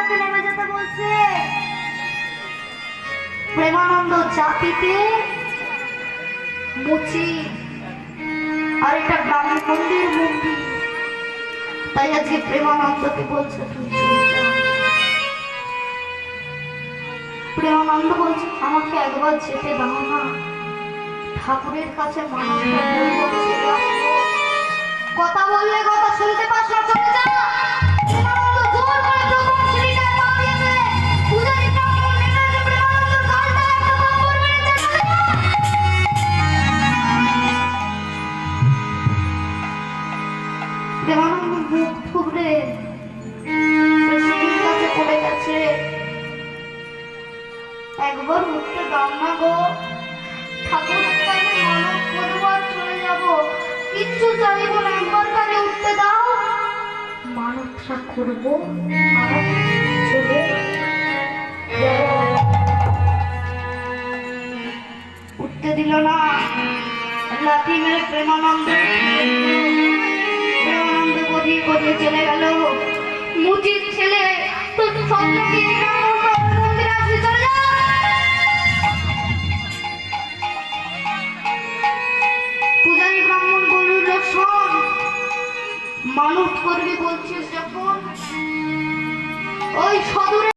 প্রেমানন্দকে নেমে যেতে বলছে। প্রেমানন্দ জাতিতে মুচি আর এটা ব্রাহ্মণদের মন্দির, তাই আজকে প্রেমানন্দকে বলছে তুই চলে যা। প্রেমানন্দ বলছে আমাকে একবার যেতে দাও না, ঠাকুরের কাছে কথা বললে কথা শুনতে পাস না, চলে যা। প্রেমানন্দ জোর করে প্রথম সিঁড়িটা পা দিয়েছে। পূজারী ব্রাহ্মণ নেমে এসে প্রেমানন্দর গালটা একটা থাপ্পড় মেরেছে, চলে যা। প্রেমানন্দ মুখ থুবড়ে সিঁড়ির কাছে পড়ে গেছে। একবার উঠতে দাও না গো, ঠাকুরের কাছে মানব করবো আর চলে যাবো, কিচ্ছু চাইবো না, একবার কানে উঠতে দাও, মানবটা করবো আর চলে যাবো। উঠতে দিল না, লাথি মেরে প্রেমানন্দ গড়িয়ে গড়িয়ে চলে গেল। মুচির ছেলে তোর স্বপ্ন দিয়ে